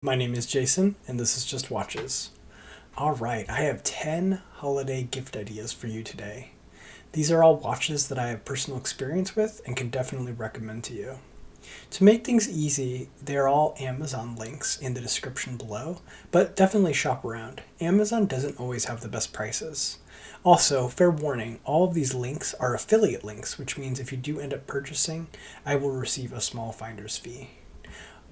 My name is Jason, and this is Just Watches. Alright, I have 10 holiday gift ideas for you today. These are all watches that I have personal experience with and can definitely recommend to you. To make things easy, they are all Amazon links in the description below, but definitely shop around. Amazon doesn't always have the best prices. Also, fair warning, all of these links are affiliate links, which means if you do end up purchasing, I will receive a small finder's fee.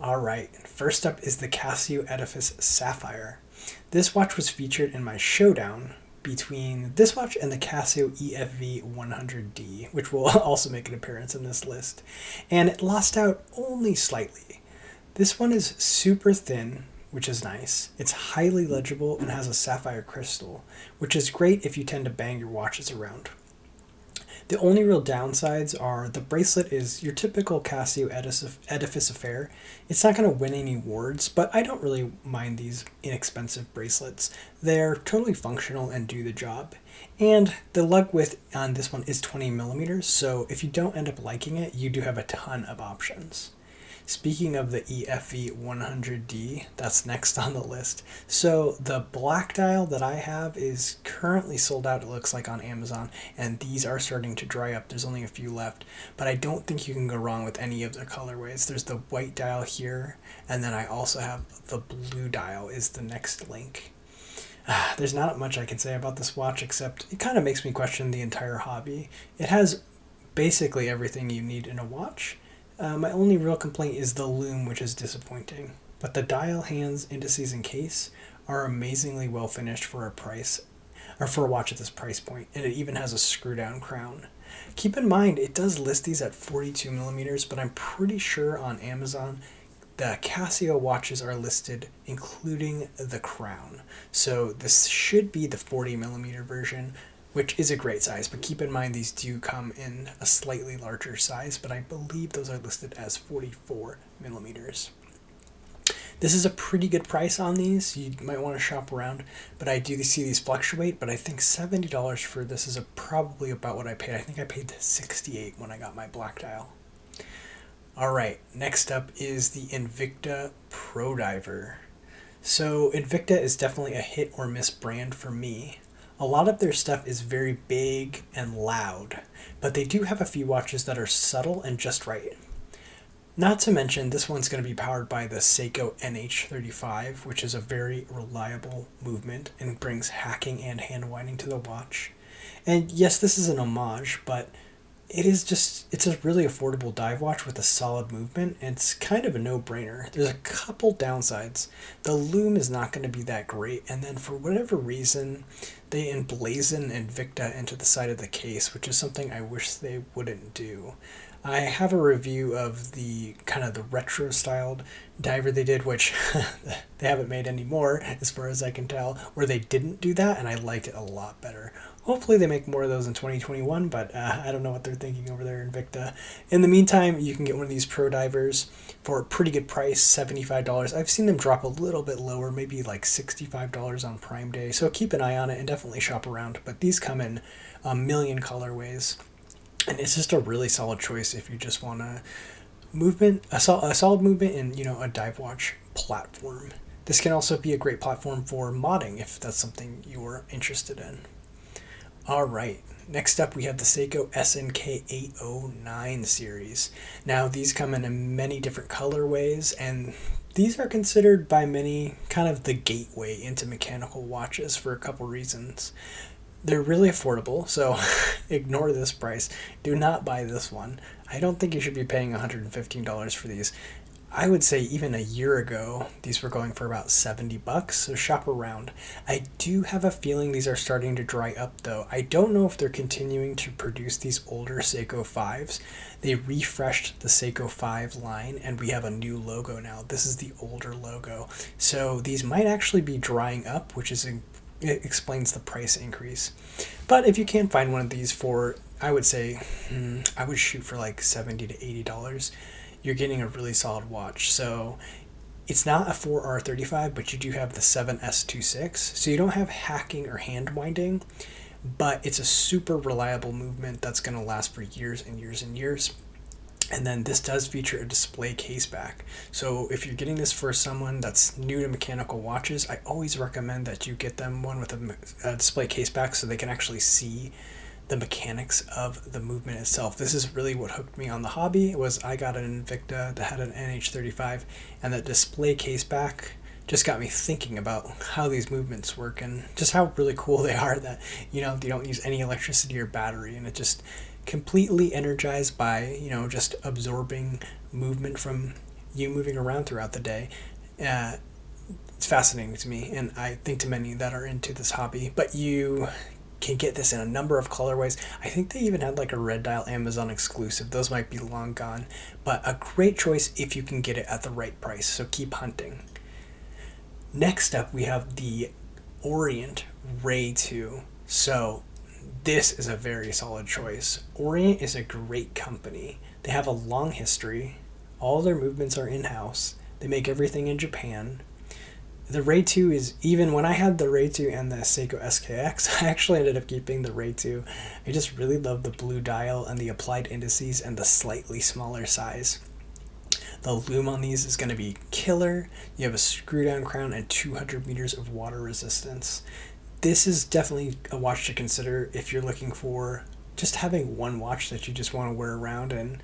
Alright, first up is the Casio Edifice Sapphire. This watch was featured in my showdown between this watch and the Casio EFV-100D, which will also make an appearance in this list, and it lost out only slightly. This one is super thin, which is nice. It's highly legible and has a sapphire crystal, which is great if you tend to bang your watches around. The only real downsides are the bracelet is your typical Casio Edifice affair. It's not going to win any awards, but I don't really mind these inexpensive bracelets. They're totally functional and do the job. And the lug width on this one is 20 millimeters, so if you don't end up liking it, you do have a ton of options. Speaking of the EFV-100D, that's next on the list. So the black dial that I have is currently sold out, it looks like, on Amazon, and these are starting to dry up. There's only a few left, but I don't think you can go wrong with any of the colorways. There's the white dial here, and then I also have the blue dial is the next link. There's not much I can say about this watch except it kind of makes me question the entire hobby. It has basically everything you need in a watch. My only real complaint is the lume, which is disappointing. But the dial, hands, indices, and case are amazingly well finished for a price, or for a watch at this price point, and it even has a screw-down crown. Keep in mind, it does list these at 42 millimeters, but I'm pretty sure on Amazon the Casio watches are listed including the crown. So this should be the 40 millimeter version, which is a great size, but keep in mind these do come in a slightly larger size, but I believe those are listed as 44 millimeters. This is a pretty good price on these. You might want to shop around, but I do see these fluctuate, but I think $70 for this is probably about what I paid. I think I paid $68 when I got my black dial. Alright, next up is the Invicta Pro Diver. So Invicta is definitely a hit or miss brand for me. A lot of their stuff is very big and loud, but they do have a few watches that are subtle and just right. Not to mention, this one's going to be powered by the Seiko SNK809, which is a very reliable movement and brings hacking and hand winding to the watch. And yes, this is an homage, but it's a really affordable dive watch with a solid movement, and it's kind of a no-brainer. There's a couple downsides. The lume is not going to be that great, and then for whatever reason, they emblazon Invicta into the side of the case, which is something I wish they wouldn't do. I have a review of the kind of the retro-styled diver they did, which they haven't made anymore, as far as I can tell, where they didn't do that, and I liked it a lot better. Hopefully they make more of those in 2021, but I don't know what they're thinking over there in Invicta. In the meantime, you can get one of these Pro Divers for a pretty good price, $75. I've seen them drop a little bit lower, maybe like $65 on Prime Day, so keep an eye on it and definitely shop around. But these come in a million colorways, and it's just a really solid choice if you just want a solid movement in, a dive watch platform. This can also be a great platform for modding if that's something you're interested in. Alright, next up we have the Seiko SNK809 series. Now these come in many different colorways, and these are considered by many kind of the gateway into mechanical watches for a couple reasons. They're really affordable, so ignore this price. Do not buy this one. I don't think you should be paying $115 for these. I would say even a year ago, these were going for about $70, so shop around. I do have a feeling these are starting to dry up though. I don't know if they're continuing to produce these older Seiko 5s. They refreshed the Seiko 5 line, and we have a new logo now. This is the older logo. So these might actually be drying up, which is it explains the price increase. But if you can find one of these for, I would say, I would shoot for like $70 to $80. You're getting a really solid watch. So it's not a 4R35, but you do have the 7S26. So you don't have hacking or hand winding, but it's a super reliable movement that's going to last for years and years and years. And then this does feature a display case back. So if you're getting this for someone that's new to mechanical watches, I always recommend that you get them one with a display case back so they can actually see the mechanics of the movement itself. This is really what hooked me on the hobby. Was I got an Invicta that had an NH35, and the display case back just got me thinking about how these movements work and just how really cool they are, that they don't use any electricity or battery, and it just completely energized by just absorbing movement from you moving around throughout the day. It's fascinating to me, and I think to many that are into this hobby. But you can get this in a number of colorways. I think they even had like a red dial Amazon exclusive. Those might be long gone, but a great choice if you can get it at the right price. So keep hunting. Next up, we have the Orient Ray II. So this is a very solid choice. Orient is a great company. They have a long history. All their movements are in-house. They make everything in Japan. The Ray II is, even when I had the Ray II and the Seiko SKX, I actually ended up keeping the Ray II. I just really love the blue dial and the applied indices and the slightly smaller size. The loom on these is going to be killer. You have a screw down crown and 200 meters of water resistance. This is definitely a watch to consider if you're looking for just having one watch that you just want to wear around and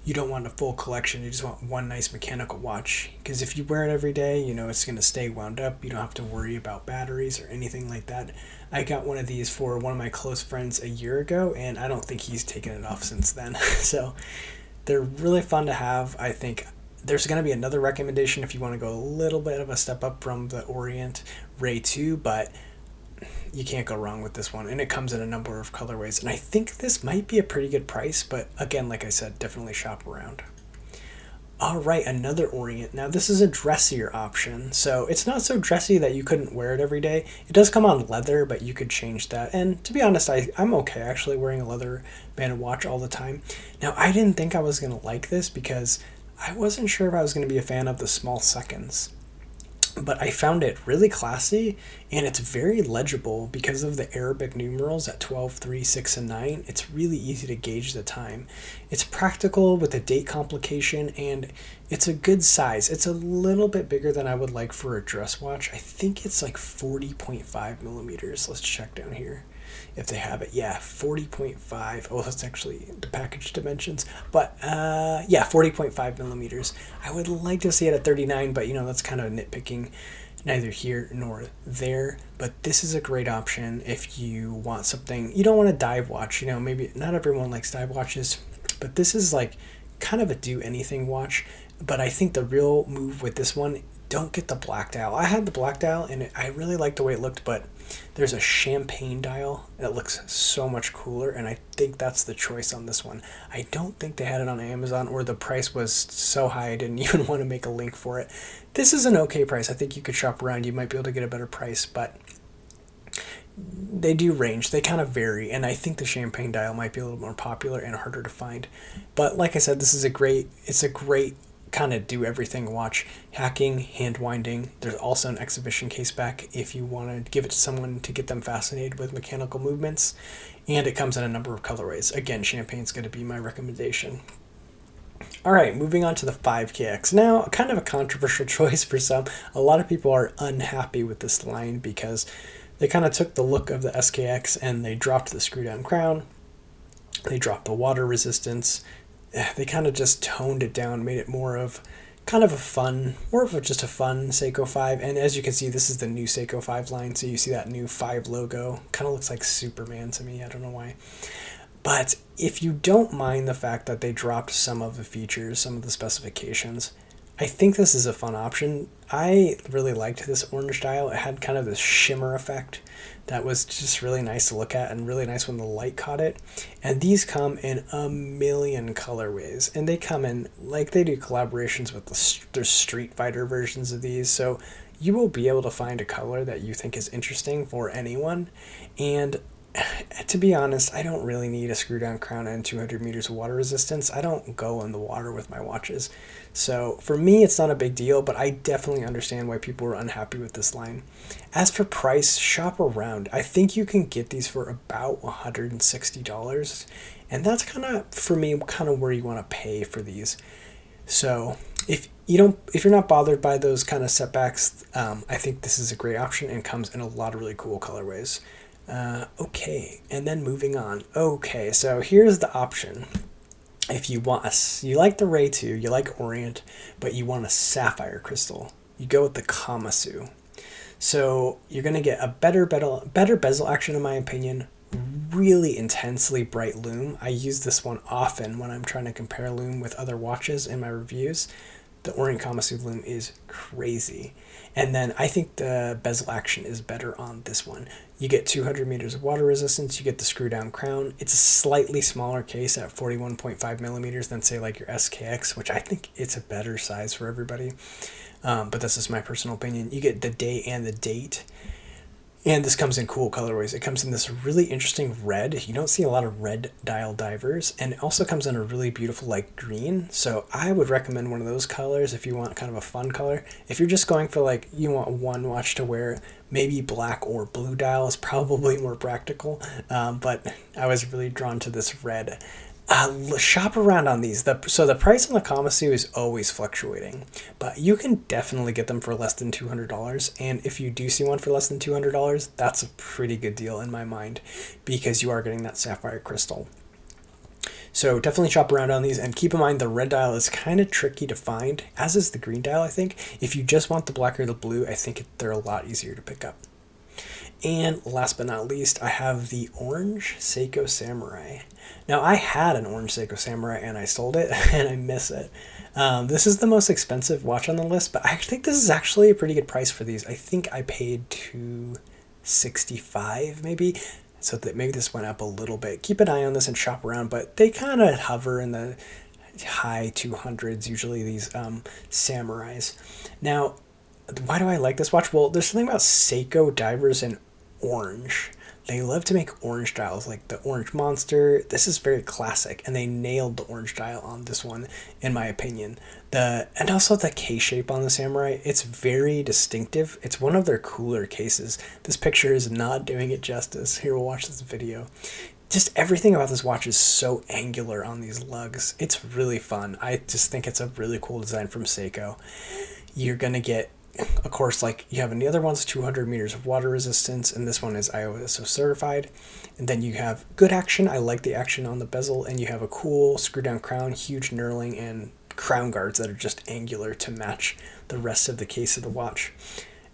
you don't want a full collection. You just want one nice mechanical watch. Because if you wear it every day, it's going to stay wound up. You don't have to worry about batteries or anything like that. I got one of these for one of my close friends a year ago, and I don't think he's taken it off since then. So they're really fun to have. I think there's going to be another recommendation if you want to go a little bit of a step up from the Orient Ray II, but you can't go wrong with this one, and it comes in a number of colorways, and I think this might be a pretty good price, but again, like I said, definitely shop around. All right, another Orient. Now this is a dressier option, so it's not so dressy that you couldn't wear it every day. It does come on leather, but you could change that, and to be honest, I'm okay actually wearing a leather banded watch all the time. Now I didn't think I was going to like this because I wasn't sure if I was going to be a fan of the small seconds. But I found it really classy, and it's very legible because of the Arabic numerals at 12, 3, 6, and 9. It's really easy to gauge the time. It's practical with a date complication, and it's a good size. It's a little bit bigger than I would like for a dress watch. I think it's like 40.5 millimeters. Let's check down here if they have it. Yeah, 40.5. Oh, that's actually the package dimensions. But yeah, 40.5 millimeters. I would like to see it at 39, but that's kind of nitpicking, neither here nor there. But this is a great option if you want something. You don't want a dive watch. Maybe not everyone likes dive watches, but this is like kind of a do anything watch. But I think the real move with this one, don't get the black dial. I had the black dial, and I really liked the way it looked, but there's a champagne dial that looks so much cooler, and I think that's the choice on this one. I don't think they had it on Amazon, or the price was so high I didn't even want to make a link for it. This is an okay price. I think you could shop around. You might be able to get a better price, but they do range. They kind of vary, and I think the champagne dial might be a little more popular and harder to find. But like I said, it's a great kind of do everything watch. Hacking, hand winding. There's also an exhibition case back if you want to give it to someone to get them fascinated with mechanical movements, and it comes in a number of colorways. Again, champagne's going to be my recommendation. All right, moving on to the 5KX. Now, kind of a controversial choice for some. A lot of people are unhappy with this line because they kind of took the look of the SKX and they dropped the screw down crown. They dropped the water resistance. They kind of just toned it down, made it more of just a fun Seiko 5. And as you can see, this is the new Seiko 5 line. So you see that new 5 logo. Kind of looks like Superman to me. I don't know why. But if you don't mind the fact that they dropped some of the features, some of the specifications, I think this is a fun option. I really liked this orange dial. It had kind of this shimmer effect that was just really nice to look at and really nice when the light caught it. And these come in a million colorways. And they come in, like they do collaborations with their Street Fighter versions of these. So you will be able to find a color that you think is interesting for anyone. And to be honest, I don't really need a screw down crown and 200 meters of water resistance. I don't go in the water with my watches. So for me, it's not a big deal, but I definitely understand why people are unhappy with this line. As for price, shop around. I think you can get these for about $160. And that's kind of, for me, kind of where you want to pay for these. So if you're not bothered by those kind of setbacks, I think this is a great option and comes in a lot of really cool colorways. Okay, and then moving on. Okay, so here's the option. If you like the Ray II, you like Orient, but you want a sapphire crystal, you go with the Kamasu. So you're gonna get a better bezel action, in my opinion. Really intensely bright lume. I use this one often when I'm trying to compare lume with other watches in my reviews. The Orient Kamasu lume is crazy. And then I think the bezel action is better on this one. You get 200 meters of water resistance, you get the screw down crown. It's a slightly smaller case at 41.5 millimeters than say like your SKX, which I think it's a better size for everybody. But this is my personal opinion. You get the day and the date. And this comes in cool colorways. It comes in this really interesting red. You don't see a lot of red dial divers. And it also comes in a really beautiful like green. So I would recommend one of those colors if you want kind of a fun color. If you're just going for like, you want one watch to wear, maybe black or blue dial is probably more practical. But I was really drawn to this red. Shop around on these. So the price on the Kamasu is always fluctuating, but you can definitely get them for less than $200. And if you do see one for less than $200, that's a pretty good deal in my mind, because you are getting that sapphire crystal. So definitely shop around on these, and keep in mind the red dial is kind of tricky to find, as is the green dial, I think. If you just want the black or the blue, I think they're a lot easier to pick up. And last but not least, I have the orange Seiko Samurai. Now, I had an orange Seiko Samurai and I sold it and I miss it. This is the most expensive watch on the list, but I think this is actually a pretty good price for these. I think I paid $265 maybe, so that maybe this went up a little bit. Keep an eye on this and shop around, but they kind of hover in the high 200s, usually these Samurais. Now, why do I like this watch? Well, there's something about Seiko divers and orange. They love to make orange dials, like the Orange Monster. This is very classic, and they nailed the orange dial on this one, in my opinion. And also the case shape on the Samurai, it's very distinctive. It's one of their cooler cases. This picture is not doing it justice. Here, we'll watch this video. Just everything about this watch is so angular on these lugs. It's really fun. I just think it's a really cool design from Seiko. You're gonna get, of course, like you have in the other ones, 200 meters of water resistance, and this one is ISO certified. And then you have good action. I like the action on the bezel, and you have a cool screw down crown, huge knurling, and crown guards that are just angular to match the rest of the case of the watch.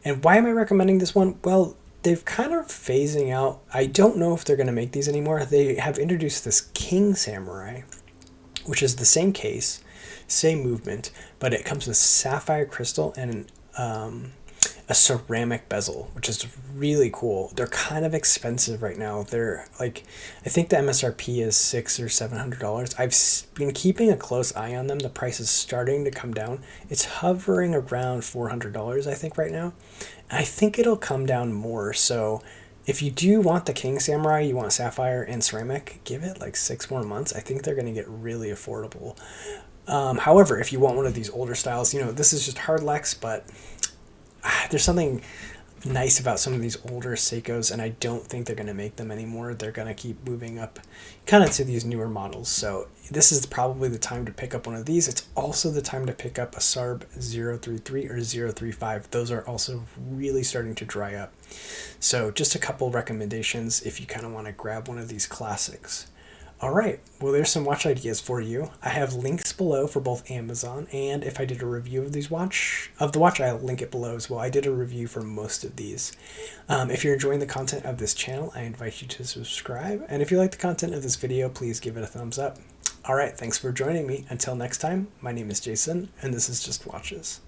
And why am I recommending this one? Well, they've kind of phasing out. I don't know if they're going to make these anymore. They have introduced this King Samurai, which is the same case, same movement, but it comes with sapphire crystal and a ceramic bezel, which is really cool. They're kind of expensive right now. They're like, I think the MSRP is $600 or $700. I've been keeping a close eye on them. The price is starting to come down. It's hovering around $400, I think, right now. I think it'll come down more. So if you do want the King Samurai, you want sapphire and ceramic, give it like 6 more months. I think they're going to get really affordable. However, if you want one of these older styles, this is just hard Lex, but there's something nice about some of these older Seikos, and I don't think they're going to make them anymore. They're going to keep moving up kind of to these newer models. So this is probably the time to pick up one of these. It's also the time to pick up a SARB 033 or 035. Those are also really starting to dry up. So just a couple recommendations if you kind of want to grab one of these classics. All right, well, there's some watch ideas for you. I have links below for both Amazon, and if I did a review of the watch, I'll link it below as well. I did a review for most of these. If you're enjoying the content of this channel, I invite you to subscribe, and if you like the content of this video, please give it a thumbs up. All right, thanks for joining me. Until next time, my name is Jason, and this is Just Watches.